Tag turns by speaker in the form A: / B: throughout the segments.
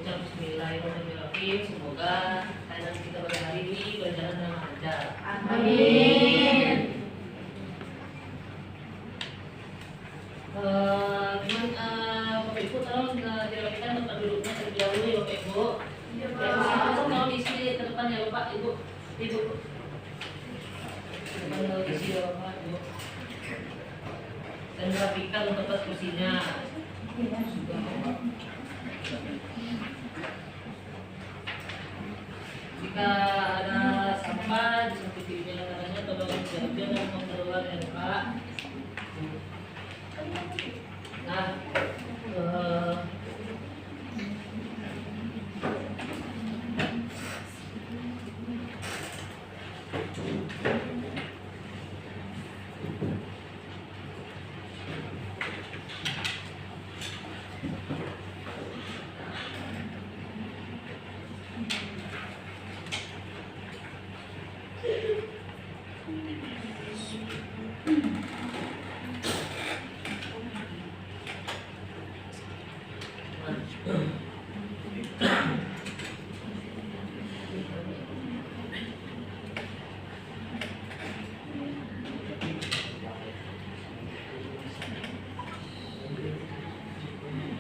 A: mengucap Bismillahirrahmanirrahim. Semoga tayangan kita pada hari ini berjalan dengan lancar.
B: Amin.
A: Bapak Ibu tolong dirapikan tempat duduknya terlebih dahulu ya Bapak Ibu. Langsung mau diisi ke depan ya Bapak Ibu. Ibu. Depan diisi ya Bapak Ibu. Dan rapikan tempat kursinya. Jika ada sampah di samping kiri kanannya, tolong diambil dan mengeluarkan ya Pak.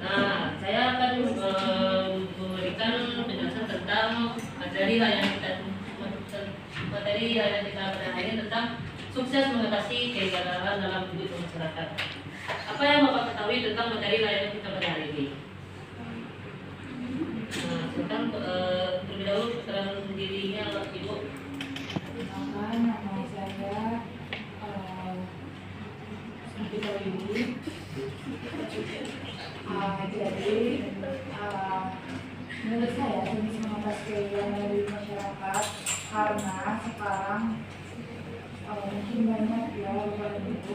A: Nah, saya akan memberikan penjelasan tentang materi yang kita pada hari ini tentang sukses mengatasi kegagalan dalam hidup masyarakat. Apa yang Bapak ketahui tentang materi layanan kita pada hari ini? Tentang terlebih dahulu keterangan dirinya Ibu.
B: Nama saya Siti Dewi. Jadi menurut saya ini mengatasi kegagalan di masyarakat karena sekarang mungkin banyak ya Bapak Ibu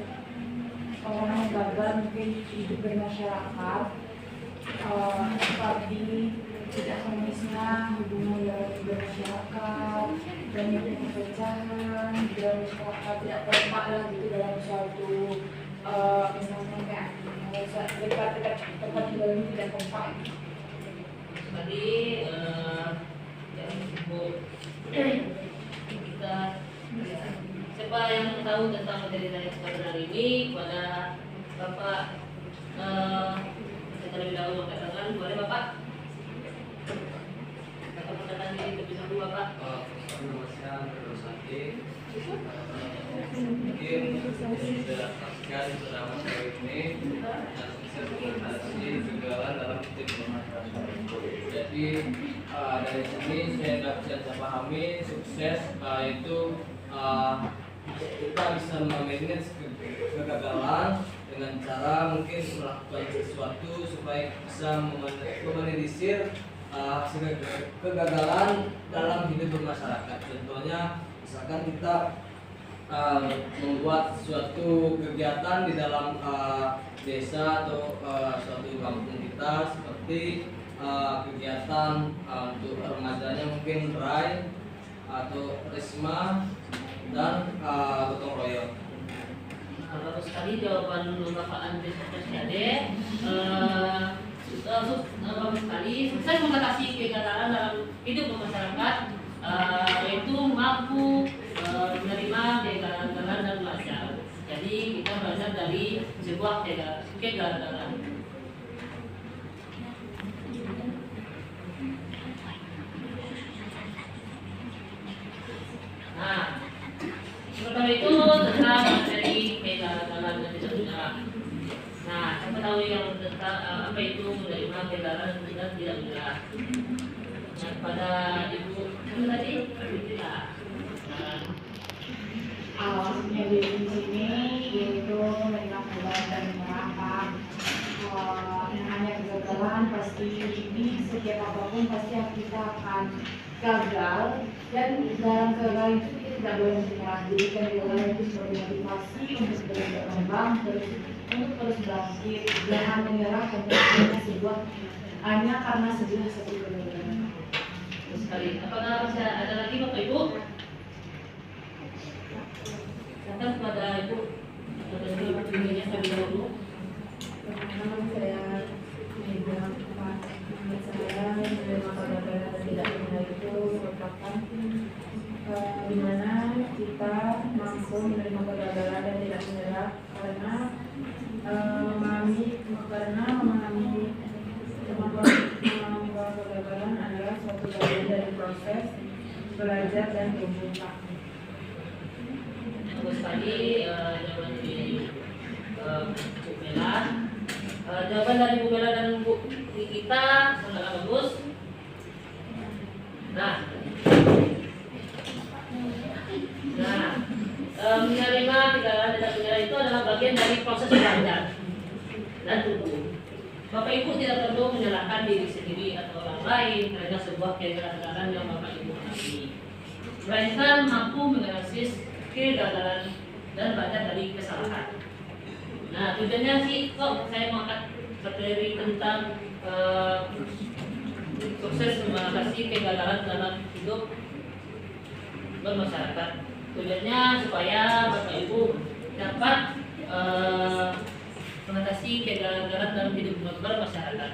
B: orang yang gagal mungkin hidup bermasyarakat seperti tidak harmonisnya hubungan dalam bermasyarakat, banyak perpecahan dalam masyarakat, tidak kompak lah gitu dalam suatu misalnya kayak dekat-dekat tempat tinggal ini tidak kompak.
A: Tadi yang disebut kita siapa yang tahu tentang materi saya pada hari ini kepada Bapak kita terlebih dahulu angkat tangan, boleh Bapak? Bapak perkenalkan diri terlebih dahulu Bapak.
C: Nama saya Berdosanti. Mungkin sudah saksikan bersama saya ini dan bisa mengatasi kegagalan dalam hidup bermasyarakat. Jadi dari sini saya bisa pahami sukses itu kita bisa memanage kegagalan dengan cara mungkin melakukan sesuatu supaya bisa meminimalisir kegagalan dalam hidup bermasyarakat. Contohnya misalkan kita membuat suatu kegiatan di dalam desa atau suatu kampung kita seperti kegiatan untuk remajanya mungkin rai atau risma dan gotong royong.
A: Bagus sekali jawaban Bapak Andri Sosiade. Bagus sekali, sukses mengatasi kegagalan dalam hidup masyarakat, yaitu mampu menerima kegagalan dan belajar. Jadi kita belajar dari sebuah kegagalan. Nah, pertama itu tentang materi kegagalan dan tidak menyerah. Nah, siapa tahu yang tentang apa itu menerima kegagalan dan tidak menyerah. Nah, kepada Ibu tadi, ya.
B: Maksudnya di sini yaitu menerima kegagalan dan menyerah. Yang hanya kegagalan pasti ini setiap apapun pasti kita akan gagal, dan dalam kegagalan itu kita tidak boleh menyerah. Jadi kegagalan itu sebagai motivasi untuk terus berkembang, untuk terus bangkit, jangan menyerah hanya karena sebuah satu kegagalan.
A: Terus sekali. Apakah masih ada lagi Bapak Ibu? Datang kepada Ibu. Ada dirinya terlebih dahulu.
B: Nama saya Mega, nama saya mampu menerima kegagalan dan tidak menyerah karena memahami bahwa kegagalan adalah suatu bagian dari proses belajar dan tumbuh.
A: Bagus sekali jawaban dari Bu Bella. Jawaban dari Bu Bella dan Bu Nikita sangat bagus. Menerima kegagalan tidak menyerah itu adalah bagian dari proses belajar dan tumbuh. Bapak Ibu tidak perlu menyalahkan diri sendiri atau orang lain karena sebuah kegagalan yang Bapak Ibu alami, melainkan mampu menganalisis kegagalan dan belajar dari kesalahan. Nah, tujuannya sih kok saya mengangkat materi tentang sukses mengatasi kegagalan dalam hidup bermasyarakat. Tujuannya supaya Bapak Ibu dapat mengatasi kegagalan dalam hidup bermasyarakat.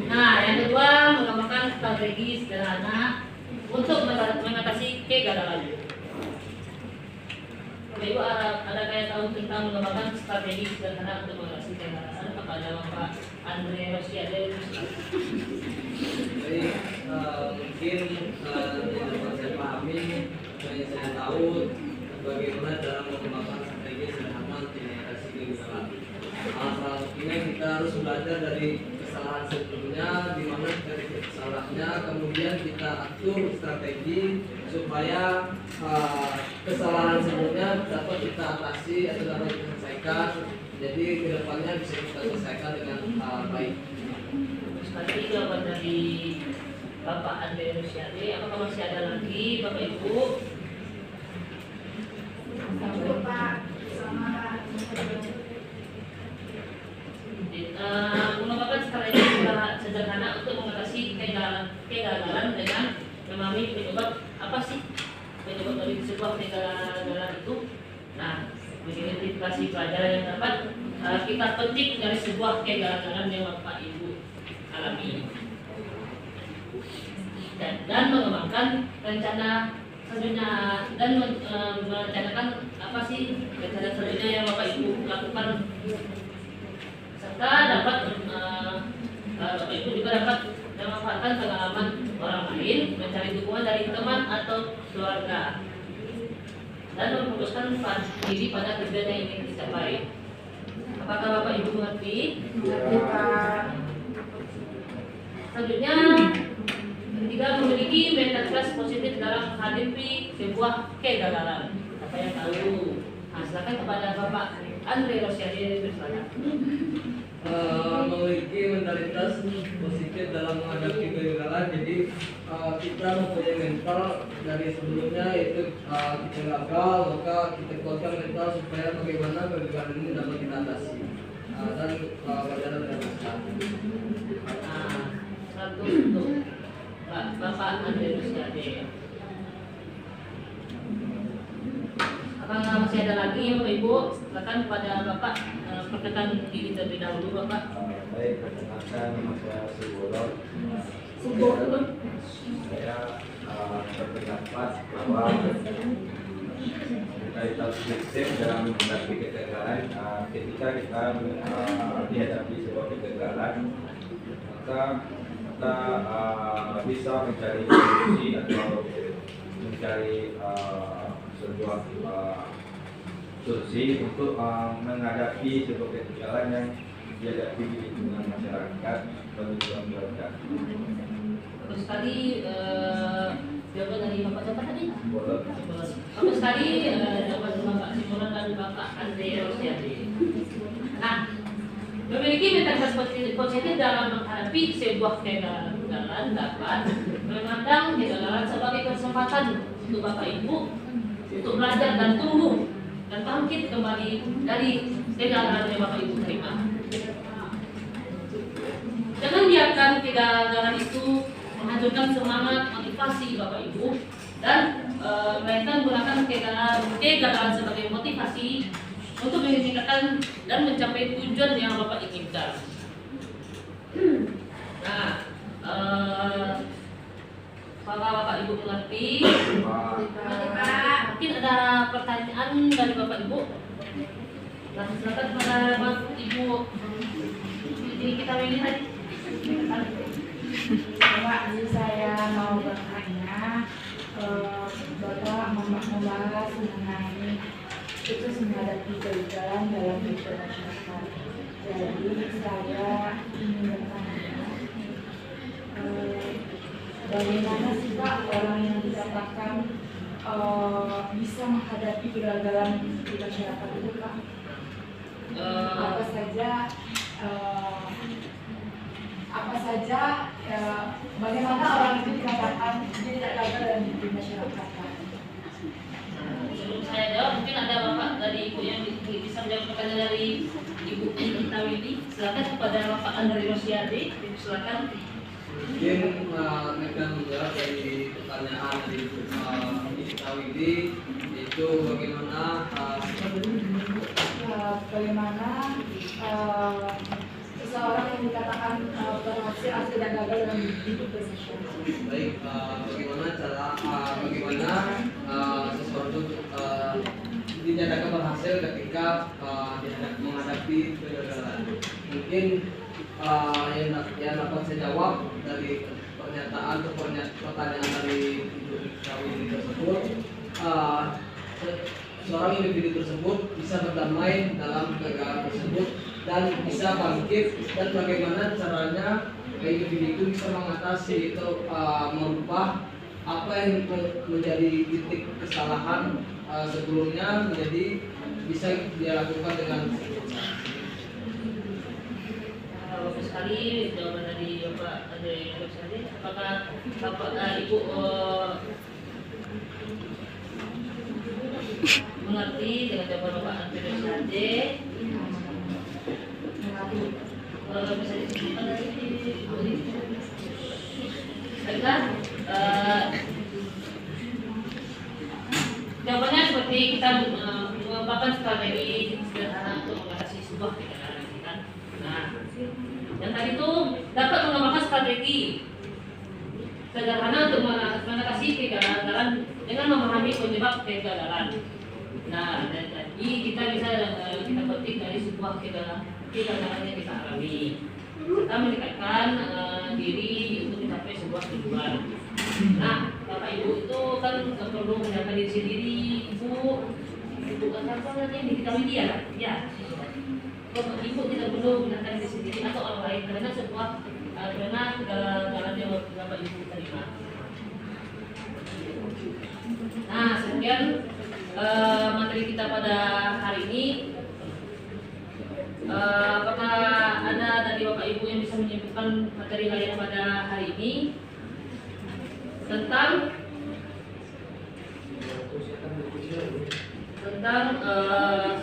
A: Nah, yang kedua, mengembangkan strategi sederhana untuk mengatasi kegagalan. Bapak Ibu ada kayak tahu tentang mengembangkan strategi sederhana untuk mengatasi kegagalan kepada Bapak Andre Rosiade?
C: Jadi mungkin yang dapat saya pahami, yang saya tahu bagaimana cara mengembangkan strategi sederhana untuk mengatasi kegagalan. Salah satunya kita harus belajar dari kesalahan sebelumnya, di mana kita titik kesalahannya, kemudian kita atur strategi supaya kesalahan sebelumnya dapat kita atasi atau dapat kita selesaikan. Jadi kedepannya bisa kita selesaikan dengan baik.
A: Tadi jawaban dari Bapak Andre Rusiade. Apakah masih ada lagi Bapak Ibu?
B: Pak,
A: Mengembangkan strategi sederhana untuk mengatasi kegagalan dengan memahami penyebab apa sih penyebab dari sebuah kegagalan itu. Nah, mengidentifikasi pelajaran yang dapat kita petik dari sebuah kegagalan yang Bapak Ibu alami, dan mengembangkan rencana selanjutnya dan merencanakan apa sih rencana selanjutnya yang Bapak Ibu lakukan, serta dapat Bapak Ibu juga dapat memanfaatkan pengalaman orang lain, mencari dukungan dari teman atau keluarga, dan memfokuskan diri pada tujuan yang ingin dicapai. Apakah Bapak Ibu mengerti? Selanjutnya, ketiga, memiliki mentalitas positif dalam menghadapi sebuah kegagalan. Apa yang tahu? Nah, silakan kepada Bapak Andre Rosiade bersilakan.
C: Memiliki mentalitas positif dalam menghadapi kegagalan. Jadi kita mempunyai mental dari sebelumnya itu kita gagal, maka kita kuatkan mental supaya bagaimana kegagalan ini dapat kita atasi dan berjalan dengan lancar.
A: Satu untuk Bapak Andre Rosiade. Apakah masih ada lagi Bapak Ibu? Silakan kepada Bapak perkenalkan diri terlebih dahulu Bapak.
D: Baik, perkenalkan nama saya Subodor. Saya berpendapat bahwa kita sukses dalam menghadapi kegagalan. Ketika kita dihadapi sebuah kegagalan, maka kita bisa mencari solusi atau mencari sebuah solusi untuk menghadapi sebuah kegagalan yang dihadapi di lingkungan masyarakat dan lingkungan keluarga.
A: Bagus sekali jawaban dari Bapak siapa tadi?
D: Boleh.
A: Bagus sekali jawaban Bapak Simulon dan Bapak Andre Rosiade. Nah, memiliki mentalitas positif dalam menghadapi sebuah kegagalan dapat memandang kegagalan sebagai kesempatan untuk Bapak Ibu untuk belajar dan tumbuh dan bangkit kembali dari kegagalan yang Bapak Ibu terima. Jangan biarkan kegagalan itu menghancurkan semangat motivasi Bapak Ibu, dan melainkan gunakan kegagalan sebagai motivasi untuk meningkatkan dan mencapai tujuan yang Bapak inginkan. Apakah Bapak Ibu mengerti?
D: Pak.
A: Mungkin ada pertanyaan dari Bapak Ibu. Nah, silakan kepada Bapak Ibu. Ini kita ini tadi.
B: Pak, ini saya mau bertanya, Bapak membahas mengenai khusus menghadapi kegagalan dalam hidup masyarakat. Jadi saya ingin bertanya, bagaimana sih Pak orang yang dikatakan bisa menghadapi kegagalan di masyarakat itu Pak? Apa saja bagaimana orang itu dikatakan dia tidak gagal dalam hidup masyarakat Pak?
A: Sebelum saya jawab, mungkin ada Bapak dari Ibu yang bisa menjawab pertanyaan dari Ibu Ita Widi. Silakan kepada Bapak Andri Rosiade. Silakan.
C: Mungkin akan menjawab dari pertanyaan dari Ita Widi itu bagaimana
B: Seseorang yang dikatakan berhasil atau tidak gagal dalam hidup bersosial.
C: baik bagaimana sesuatu dinyatakan berhasil ketika menghadapi kegagalan. Mungkin yang dapat saya jawab dari pernyataan atau pertanyaan dari Ibu Kawin tersebut, seorang individu tersebut bisa berdamai dalam kegagalan tersebut dan bisa bangkit, dan bagaimana caranya individu itu bisa mengatasi itu, merubah apa yang menjadi titik kesalahan sebelumnya menjadi bisa dia lakukan dengan sempurna.
A: Bagus sekali jawaban dari Bapak Andri Rosiade. Apakah Bapak Ibu mengerti dengan jawaban Bapak Andri Rosiade? Kalau bisa disebutkan dari baiklah, jawabannya seperti kita mengembangkan strategi sederhana untuk mengatasi sebuah kegagalan kita. Nah, yang tadi itu dapat mengembangkan strategi sederhana untuk mengatasi kegagalan dengan memahami penyebab kegagalan. Nah, dan tadi kita bisa kita petik dari sebuah kegagalan yang kita alami, serta meningkatkan diri untuk mencapai sebuah tujuan. Nah, Bapak Ibu itu kan perlu menyiapkan diri sendiri. Ibu kan nanti diketahui dia, ya. Bapak Ibu tidak perlu menyiapkan diri sendiri atau orang lain karena kegagalan yang Bapak Ibu terima. Nah, sekian materi kita pada hari ini. Apakah ada dari Bapak Ibu yang bisa menyebutkan materi lain pada hari ini tentang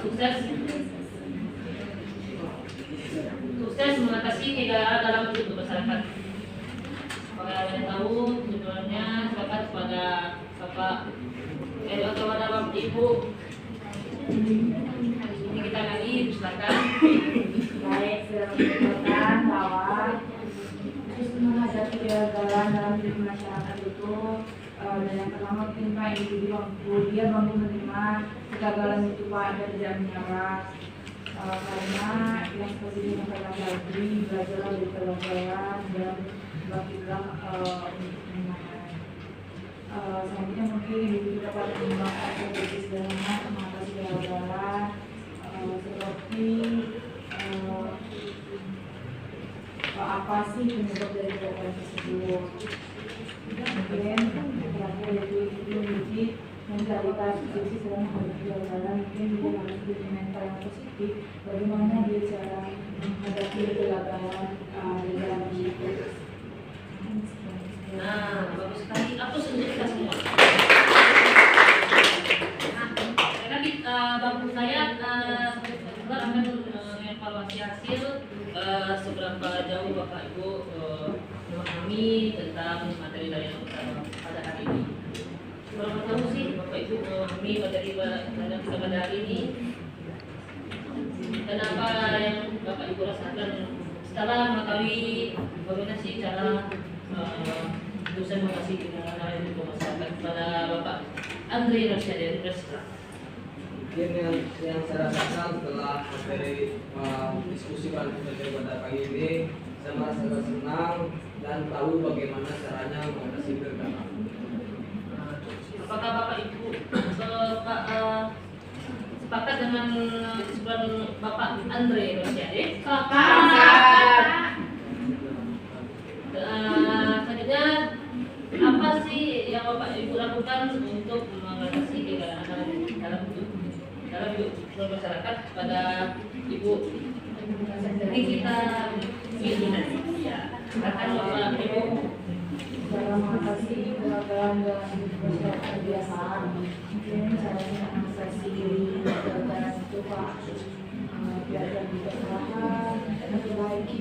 A: sukses mengatasi kegagalan dalam hidup masyarakat? Apakah ada yang tahu tujuannya? Silakan kepada Bapak atau kepada Bapak Ibu. Ini kita lagi, silakan.
B: Baik, sudah menyebutkan bahwa khusus menghadapi kegagalan dalam hidup masyarakat itu dan yang pertama mungkin Pak individu dia mampu menerima kegagalan itu Pak dan tidak menyerah, karena yang seperti ini katakan tadi belajarlah dari kegagalan dan bangkitlah untuk kemenangan. Selanjutnya mungkin individu dapat mengembangkan strategi sederhana mengatasi kegagalan seperti apa sih penyebab dari kegagalan tersebut. Kemudian terakhir yaitu memiliki mentalitas sisi dalam menghadapi kegagalan. Mungkin dia harus punya mental yang positif. Bagaimana dia cara menghadapi kegagalan di dalam hidup.
A: Nah, bagus sekali. Aku setuju kita semua. Nah, bagus saya akan mengevaluasi hasil seberapa jauh Bapak Ibu memahami tentang materi yang kita pada hari ini. Berapa tahu sih Bapak Ibu memahami materi yang kita pada hari ini? Dan apa yang Bapak Ibu rasakan setelah mengetahui bagaimana sih cara Untuk saya makasih kepada masyarakat kepada Bapak Andre Rosyadin Restra.
C: Mungkin yang saya rasakan setelah materi diskusi pada pagi ini, saya merasa senang dan tahu bagaimana caranya mengatasi kegagalan.
A: Apakah Bapak Ibu sepakat dengan kesimpulan Bapak Andre Rosyadin? Selanjutnya, apa sih yang Bapak Ibu lakukan untuk mengatasi kegagalan dalam hidup bermasyarakat pada Ibu? Jadi kita ya, akan Bapak Ibu
B: dalam mengatasi kegagalan dalam hidup masyarakat kebiasaan, mungkin caranya mengatasi kegagalan itu Pak, biar lebih perlahan memperbaiki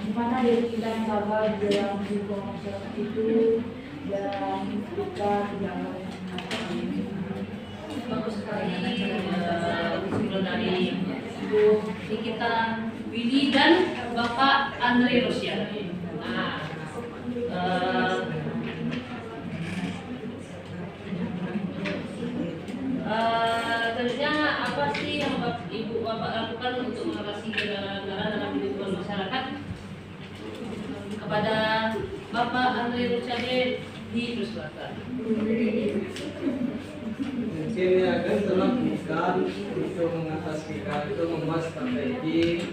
B: gimana diri kita yang gagal dalam hidup masyarakat itu, dan kita tidak
A: bagus sekali kesimpulan dari Ibu Nikita Willy dan Bapak Andre Rosyadin. Nah, selanjutnya apa sih yang Ibu Bapak lakukan untuk mengatasi kegagalan dalam hidup masyarakat kepada Bapak Andre Rosyadin di Pusbaka?
C: Mungkin ya kan telah bukan untuk mengatasi kegagalan itu membuat strategi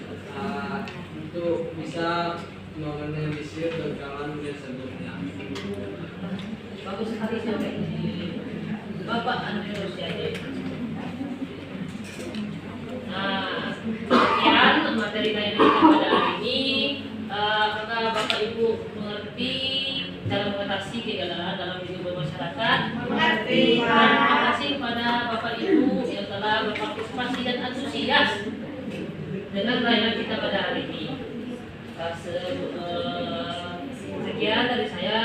C: untuk bisa meminimalisir kegagalan yang sebelumnya.
A: Bagus sekali sampai Bapak Andre Rosyadin. Nah, sekian materi lain kita pada hari ini. Apakah Bapak Ibu mengerti cara mengatasi kegagalan dalam hidup bermasyarakat?
B: Mengerti.
A: Dan terima kasih kepada Bapak Ibu yang telah berpartisipasi dan antusias dengan layanan kita pada hari ini. Sekian dari saya.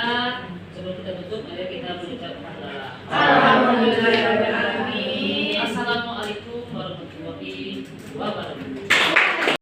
A: Sebelum kita tutup, mari kita mengucap Alhamdulillah. Assalamualaikum warahmatullahi wabarakatuh.